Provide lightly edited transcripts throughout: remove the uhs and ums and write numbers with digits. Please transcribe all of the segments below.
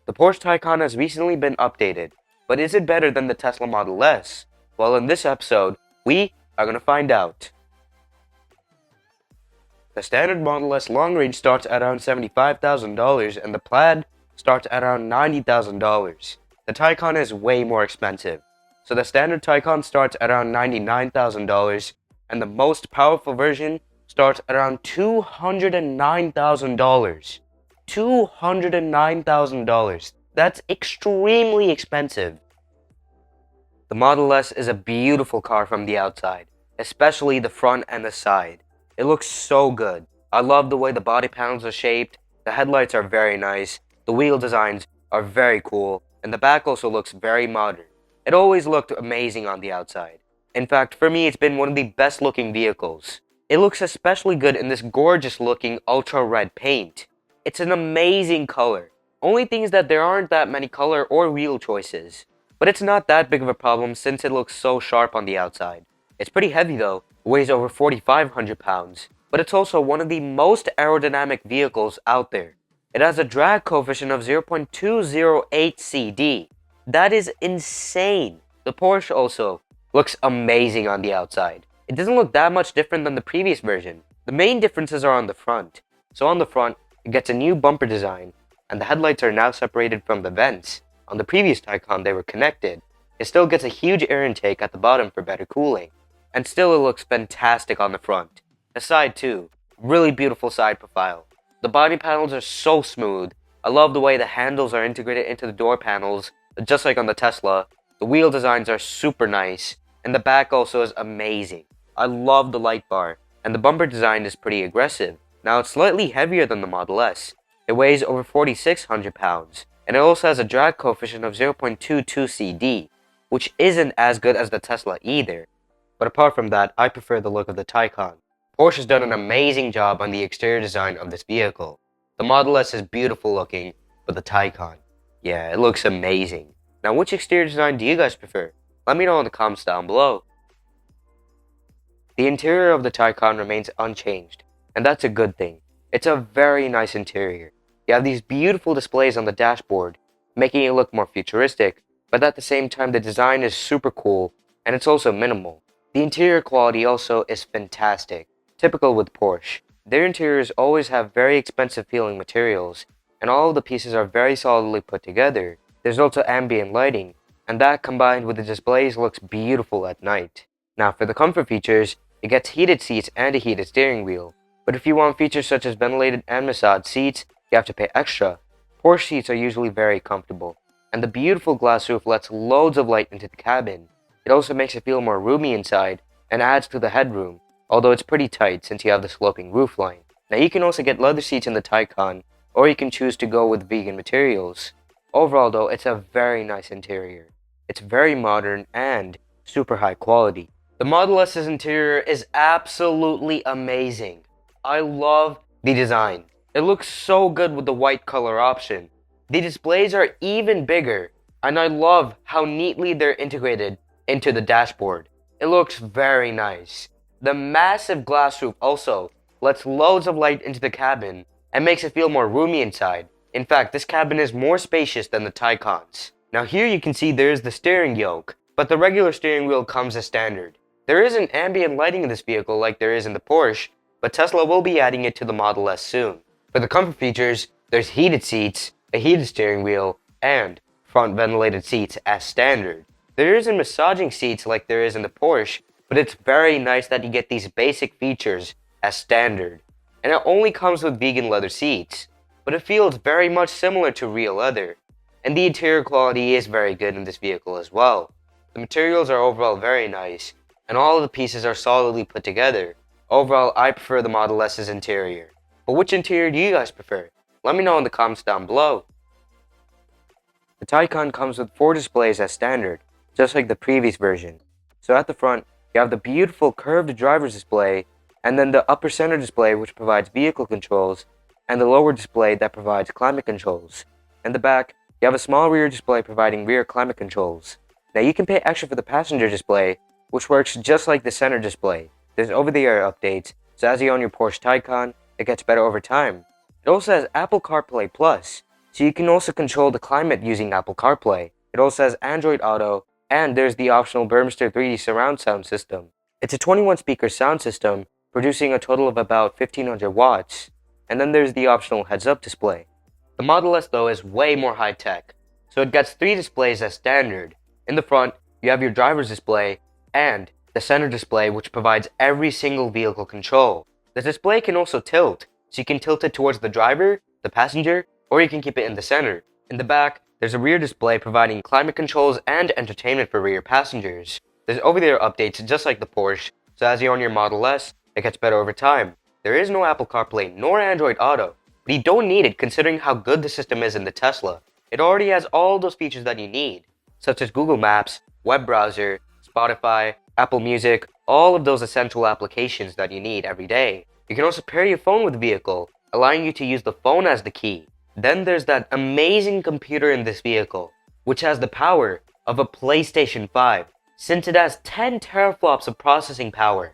The Porsche Taycan has recently been updated, but is it better than the Tesla Model S? Well, in this episode, we are going to find out. The standard Model S long range starts at around $75,000 and the Plaid starts at around $90,000. The Taycan is way more expensive. So the standard Taycan starts at around $99,000 and the most powerful version starts at around $209,000. $209,000. That's extremely expensive. The Model S is a beautiful car from the outside, especially the front and the side. It looks so good. I love the way the body panels are shaped, the headlights are very nice, the wheel designs are very cool, and the back also looks very modern. It always looked amazing on the outside. In fact, for me, it's been one of the best looking vehicles. It looks especially good in this gorgeous looking ultra red paint. It's an amazing color. Only thing is that there aren't that many color or wheel choices. But it's not that big of a problem since it looks so sharp on the outside. It's pretty heavy though, it weighs over 4,500 pounds. But it's also one of the most aerodynamic vehicles out there. It has a drag coefficient of 0.208 CD. That is insane. The Porsche also looks amazing on the outside. It doesn't look that much different than the previous version. The main differences are on the front. So on the front, it gets a new bumper design, and the headlights are now separated from the vents. On the previous Taycan, they were connected. It still gets a huge air intake at the bottom for better cooling. And still it looks fantastic on the front. The side too, really beautiful side profile. The body panels are so smooth. I love the way the handles are integrated into the door panels, just like on the Tesla. The wheel designs are super nice, and the back also is amazing. I love the light bar, and the bumper design is pretty aggressive. Now it's slightly heavier than the Model S. It weighs over 4,600 pounds, and it also has a drag coefficient of 0.22 CD, which isn't as good as the Tesla either. But apart from that, I prefer the look of the Taycan. Porsche has done an amazing job on the exterior design of this vehicle. The Model S is beautiful looking, but the Taycan, yeah, it looks amazing. Now which exterior design do you guys prefer? Let me know in the comments down below. The interior of the Taycan remains unchanged, and that's a good thing. It's a very nice interior. You have these beautiful displays on the dashboard, making it look more futuristic, but at the same time the design is super cool, and it's also minimal. The interior quality also is fantastic, typical with Porsche. Their interiors always have very expensive feeling materials, and all of the pieces are very solidly put together. There's also ambient lighting, and that combined with the displays looks beautiful at night. Now for the comfort features, it gets heated seats and a heated steering wheel. But if you want features such as ventilated and massage seats, you have to pay extra. Porsche seats are usually very comfortable, and the beautiful glass roof lets loads of light into the cabin. It also makes it feel more roomy inside, and adds to the headroom, although it's pretty tight since you have the sloping roofline. Now you can also get leather seats in the Taycan, or you can choose to go with vegan materials. Overall though, it's a very nice interior. It's very modern and super high quality. The Model S's interior is absolutely amazing. I love the design. It looks so good with the white color option. The displays are even bigger, and I love how neatly they're integrated into the dashboard. It looks very nice. The massive glass roof also lets loads of light into the cabin and makes it feel more roomy inside. In fact, this cabin is more spacious than the Taycan's. Now here you can see there is the steering yoke, but the regular steering wheel comes as standard. There isn't ambient lighting in this vehicle like there is in the Porsche, but Tesla will be adding it to the Model S soon. For the comfort features, there's heated seats, a heated steering wheel, and front ventilated seats as standard. There isn't massaging seats like there is in the Porsche, but it's very nice that you get these basic features as standard. And it only comes with vegan leather seats, but it feels very much similar to real leather. And the interior quality is very good in this vehicle as well. The materials are overall very nice, and all of the pieces are solidly put together. Overall, I prefer the Model S's interior. But which interior do you guys prefer? Let me know in the comments down below. The Taycan comes with 4 displays as standard, just like the previous version. So at the front, you have the beautiful curved driver's display, and then the upper center display which provides vehicle controls, and the lower display that provides climate controls. In the back, you have a small rear display providing rear climate controls. Now you can pay extra for the passenger display, which works just like the center display. There's over-the-air updates, so as you own your Porsche Taycan, it gets better over time. It also has Apple CarPlay Plus, So you can also control the climate using Apple CarPlay. It also has Android Auto, and there's the optional Burmester 3D surround sound system. It's a 21 speaker sound system, producing a total of about 1500 watts. And then there's the optional heads-up display. The Model S though is way more high-tech, so it gets 3 displays as standard. In the front, you have your driver's display, and the center display, which provides every single vehicle control. The display can also tilt, so you can tilt it towards the driver, the passenger, or you can keep it in the center. In the back, there's a rear display providing climate controls and entertainment for rear passengers. There's over-the-air updates just like the Porsche, so as you're on your Model S, it gets better over time. There is no Apple CarPlay nor Android Auto, but you don't need it considering how good the system is in the Tesla. It already has all those features that you need, such as Google Maps, web browser, Spotify, Apple Music, all of those essential applications that you need every day. You can also pair your phone with the vehicle, allowing you to use the phone as the key. Then there's that amazing computer in this vehicle, which has the power of a PlayStation 5, since it has 10 teraflops of processing power.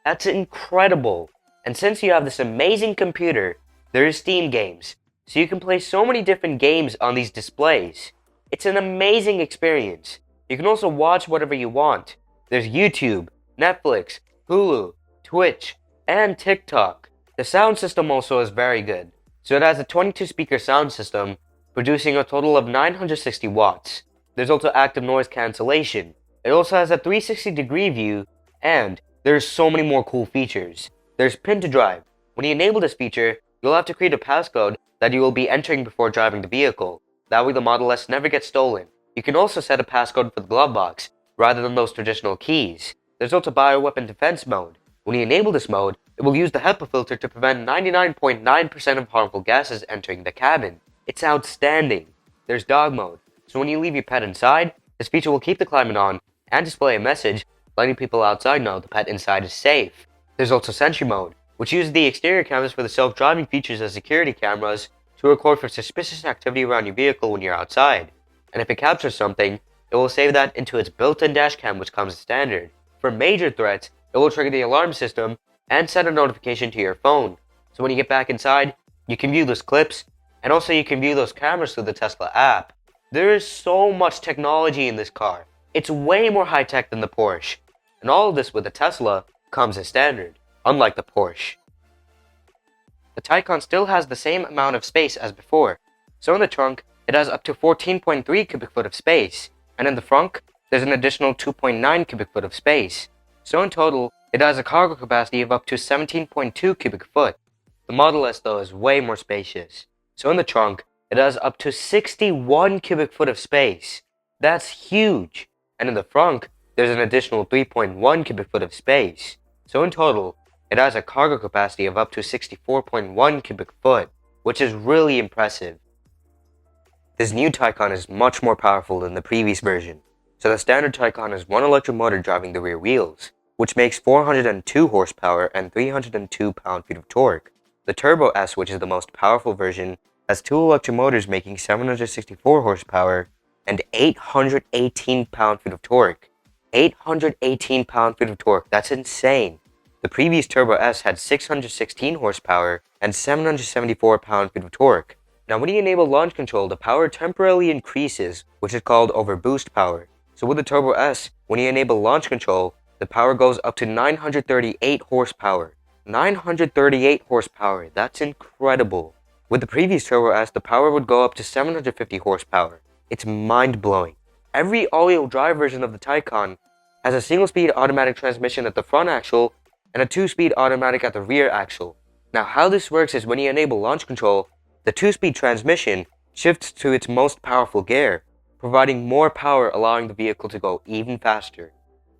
That's incredible. And since you have this amazing computer, there is Steam games, so you can play so many different games on these displays. It's an amazing experience. You can also watch whatever you want. There's YouTube, Netflix, Hulu, Twitch, and TikTok. The sound system also is very good. So it has a 22 speaker sound system, producing a total of 960 watts. There's also active noise cancellation. It also has a 360-degree view, and there's so many more cool features. There's pin to drive. When you enable this feature, you'll have to create a passcode that you will be entering before driving the vehicle. That way the Model S never gets stolen. You can also set a passcode for the glove box, rather than those traditional keys. There's also bioweapon defense mode. When you enable this mode, it will use the HEPA filter to prevent 99.9% of harmful gases entering the cabin. It's outstanding. There's dog mode, so when you leave your pet inside, this feature will keep the climate on and display a message letting people outside know the pet inside is safe. There's also sentry mode, which uses the exterior cameras for the self-driving features as security cameras to record for suspicious activity around your vehicle when you're outside. And if it captures something, it will save that into its built-in dash cam, which comes as standard. For major threats, it will trigger the alarm system and send a notification to your phone. So when you get back inside, you can view those clips, and also you can view those cameras through the Tesla app. There is so much technology in this car. It's way more high-tech than the Porsche. And all of this with the Tesla comes as standard, unlike the Porsche. The Taycan still has the same amount of space as before. So in the trunk, it has up to 14.3 cubic foot of space, and in the front, there's an additional 2.9 cubic foot of space. So in total, it has a cargo capacity of up to 17.2 cubic foot. The Model S though is way more spacious. So in the trunk, it has up to 61 cubic foot of space. That's huge. And in the front, there's an additional 3.1 cubic foot of space. So in total, it has a cargo capacity of up to 64.1 cubic foot, which is really impressive. This new Taycan is much more powerful than the previous version. So the standard Taycan has one electric motor driving the rear wheels, which makes 402 horsepower and 302 pound-feet of torque. The Turbo S, which is the most powerful version, has two electric motors making 764 horsepower and 818 pound-feet of torque. 818 pound-feet of torque, that's insane. The previous Turbo S had 616 horsepower and 774 pound-feet of torque. Now when you enable launch control, the power temporarily increases, which is called overboost power. So with the Turbo S, when you enable launch control, the power goes up to 938 horsepower. 938 horsepower, that's incredible. With the previous Turbo S, the power would go up to 750 horsepower. It's mind-blowing. Every all-wheel drive version of the Taycan has a single-speed automatic transmission at the front axle and a two-speed automatic at the rear axle. Now how this works is when you enable launch control, the two-speed transmission shifts to its most powerful gear, providing more power, allowing the vehicle to go even faster.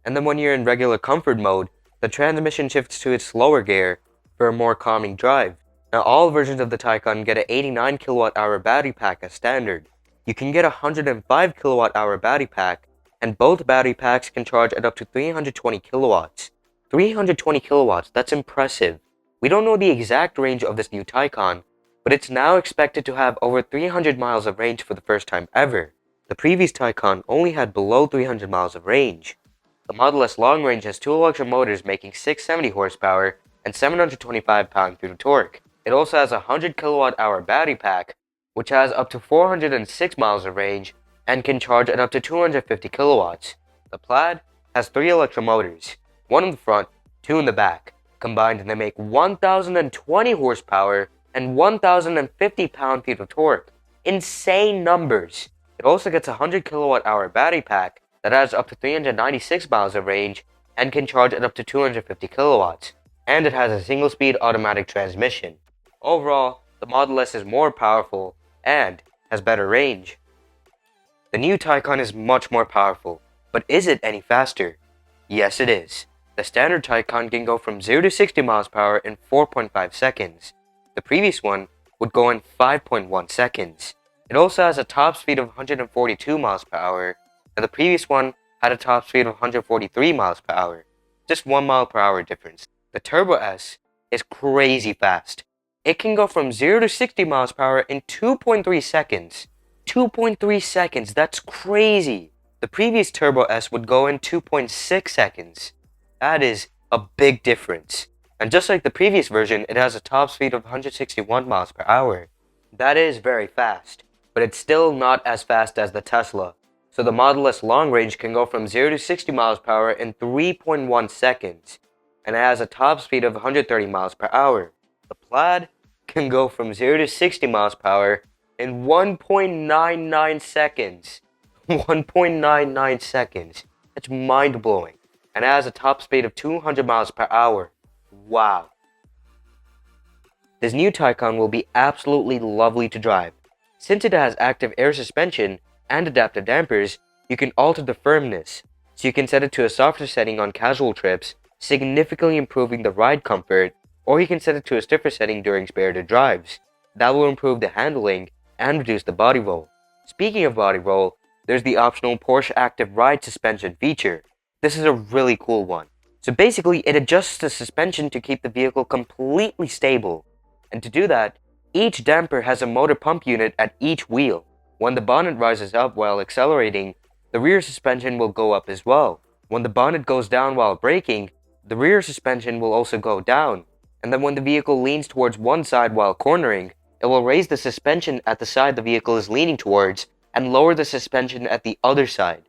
And then when you're in regular comfort mode, the transmission shifts to its slower gear for a more calming drive. Now all versions of the Taycan get an 89 kWh battery pack as standard. You can get a 105 kWh battery pack, and both battery packs can charge at up to 320 kilowatts. 320 kilowatts, that's impressive. We don't know the exact range of this new Taycan, but it's now expected to have over 300 miles of range for the first time ever. The previous Taycan only had below 300 miles of range. The Model S long range has two electric motors making 670 horsepower and 725 pound-feet of torque. It also has a 100 kilowatt-hour battery pack, which has up to 406 miles of range and can charge at up to 250 kilowatts. The Plaid has 3 electromotors, 1 in the front, 2 in the back. Combined, they make 1,020 horsepower and 1,050 pound-feet of torque. Insane numbers! It also gets a 100 kilowatt-hour battery pack that has up to 396 miles of range and can charge at up to 250 kilowatts. And it has a single-speed automatic transmission. Overall, the Model S is more powerful and has better range. The new Taycan is much more powerful, but is it any faster? Yes, it is. The standard Taycan can go from 0 to 60 miles per hour in 4.5 seconds. The previous one would go in 5.1 seconds. It also has a top speed of 142 miles per hour, and the previous one had a top speed of 143 miles per hour. Just 1 mile per hour difference. The Turbo S is crazy fast. It can go from 0 to 60 miles per hour in 2.3 seconds. 2.3 seconds, that's crazy. The previous Turbo S would go in 2.6 seconds. That is a big difference. And just like the previous version, it has a top speed of 161 miles per hour. That is very fast, but it's still not as fast as the Tesla. So the Model S long range can go from 0 to 60 miles per hour in 3.1 seconds. And it has a top speed of 130 miles per hour. The Plaid can go from 0 to 60 miles per hour in 1.99 seconds. 1.99 seconds. That's mind-blowing. And it has a top speed of 200 miles per hour. Wow. This new Taycan will be absolutely lovely to drive. Since it has active air suspension and adaptive dampers, you can alter the firmness. So you can set it to a softer setting on casual trips, significantly improving the ride comfort, or you can set it to a stiffer setting during spirited drives. That will improve the handling and reduce the body roll. Speaking of body roll, there's the optional Porsche Active Ride Suspension feature. This is a really cool one. So basically, it adjusts the suspension to keep the vehicle completely stable. And to do that, each damper has a motor pump unit at each wheel. When the bonnet rises up while accelerating, the rear suspension will go up as well. When the bonnet goes down while braking, the rear suspension will also go down. And then when the vehicle leans towards one side while cornering, it will raise the suspension at the side the vehicle is leaning towards and lower the suspension at the other side.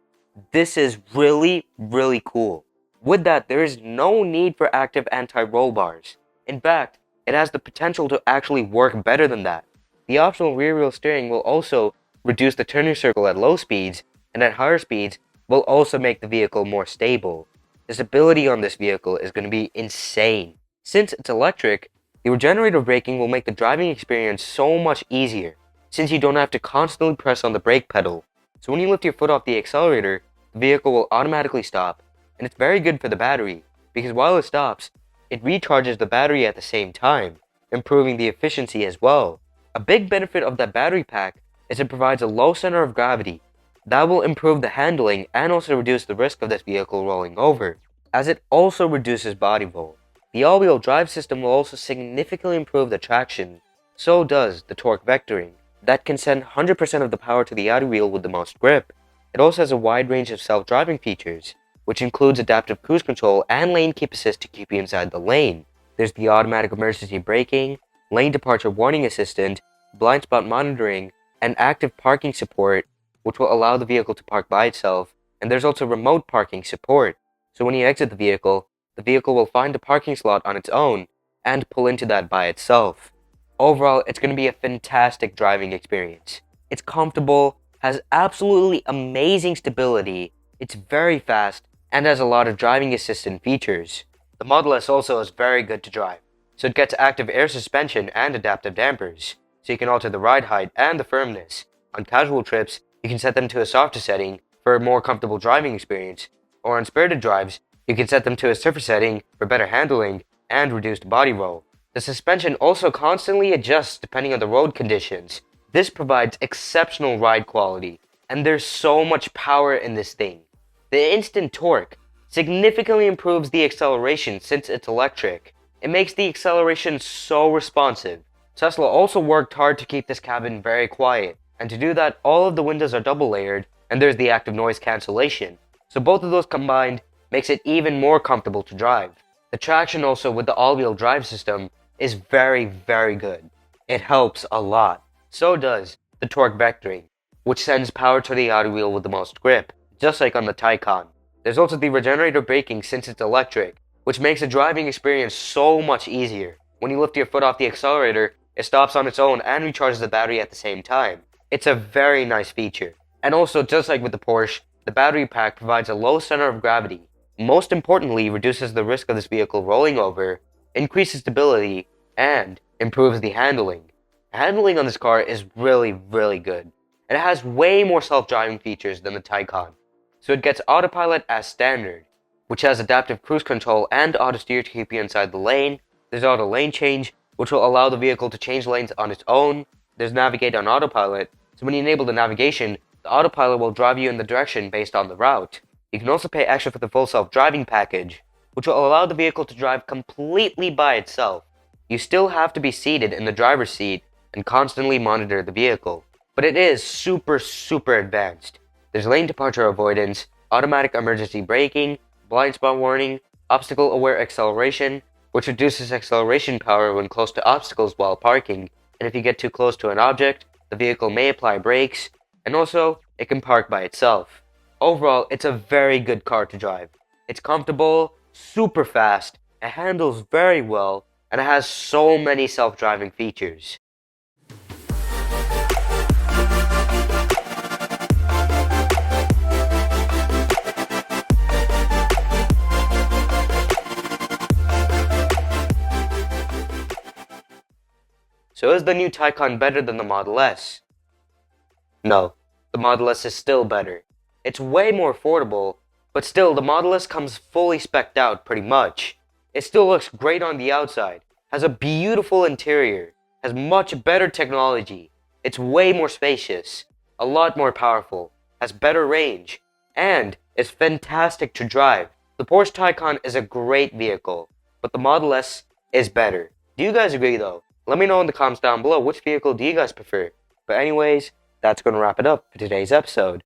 This is really, really cool. With that, there is no need for active anti-roll bars. In fact, it has the potential to actually work better than that. The optional rear wheel steering will also reduce the turning circle at low speeds, and at higher speeds will also make the vehicle more stable. The stability on this vehicle is going to be insane. Since it's electric, the regenerative braking will make the driving experience so much easier, since you don't have to constantly press on the brake pedal. So when you lift your foot off the accelerator, the vehicle will automatically stop, and it's very good for the battery, because while it stops, it recharges the battery at the same time, improving the efficiency as well. A big benefit of that battery pack is it provides a low center of gravity. That will improve the handling and also reduce the risk of this vehicle rolling over, as it also reduces body roll. The all-wheel drive system will also significantly improve the traction. So does the torque vectoring. That can send 100% of the power to the outer wheel with the most grip. It also has a wide range of self-driving features, which includes adaptive cruise control and lane keep assist to keep you inside the lane. There's the automatic emergency braking, lane departure warning assistant, blind spot monitoring, and active parking support, which will allow the vehicle to park by itself, and there's also remote parking support. So when you exit the vehicle will find a parking slot on its own and pull into that by itself. Overall, it's going to be a fantastic driving experience. It's comfortable, has absolutely amazing stability, it's very fast, and has a lot of driving assistant features. The Model S also is very good to drive, so it gets active air suspension and adaptive dampers, so you can alter the ride height and the firmness. On casual trips, you can set them to a softer setting for a more comfortable driving experience, or on spirited drives, you can set them to a stiffer setting for better handling and reduced body roll. The suspension also constantly adjusts depending on the road conditions. This provides exceptional ride quality, and there's so much power in this thing. The instant torque significantly improves the acceleration since it's electric. It makes the acceleration so responsive. Tesla also worked hard to keep this cabin very quiet, and to do that, all of the windows are double layered, and there's the active noise cancellation. So both of those combined makes it even more comfortable to drive. The traction also with the all-wheel drive system is very, very good. It helps a lot. So does the torque vectoring, which sends power to the outer wheel with the most grip, just like on the Taycan. There's also the regenerative braking since it's electric, which makes the driving experience so much easier. When you lift your foot off the accelerator, it stops on its own and recharges the battery at the same time. It's a very nice feature. And also, just like with the Porsche, the battery pack provides a low center of gravity. Most importantly, reduces the risk of this vehicle rolling over, increases stability, and improves the handling. Handling on this car is really, really good. And it has way more self-driving features than the Taycan. So it gets autopilot as standard, which has adaptive cruise control and auto steer to keep you inside the lane. There's auto lane change, which will allow the vehicle to change lanes on its own. There's navigate on autopilot, so when you enable the navigation, the autopilot will drive you in the direction based on the route. You can also pay extra for the full self-driving package, which will allow the vehicle to drive completely by itself. You still have to be seated in the driver's seat and constantly monitor the vehicle, but it is super advanced. There's lane departure avoidance, automatic emergency braking, blind spot warning, obstacle-aware acceleration, which reduces acceleration power when close to obstacles while parking, and if you get too close to an object, the vehicle may apply brakes, and also, it can park by itself. Overall, it's a very good car to drive. It's comfortable, super fast, it handles very well, and it has so many self-driving features. So is the new Taycan better than the Model S? No, the Model S is still better. It's way more affordable, but still the Model S comes fully spec'd out pretty much. It still looks great on the outside, has a beautiful interior, has much better technology, it's way more spacious, a lot more powerful, has better range, and is fantastic to drive. The Porsche Taycan is a great vehicle, but the Model S is better. Do you guys agree though? Let me know in the comments down below which vehicle do you guys prefer. But anyways, that's going to wrap it up for today's episode.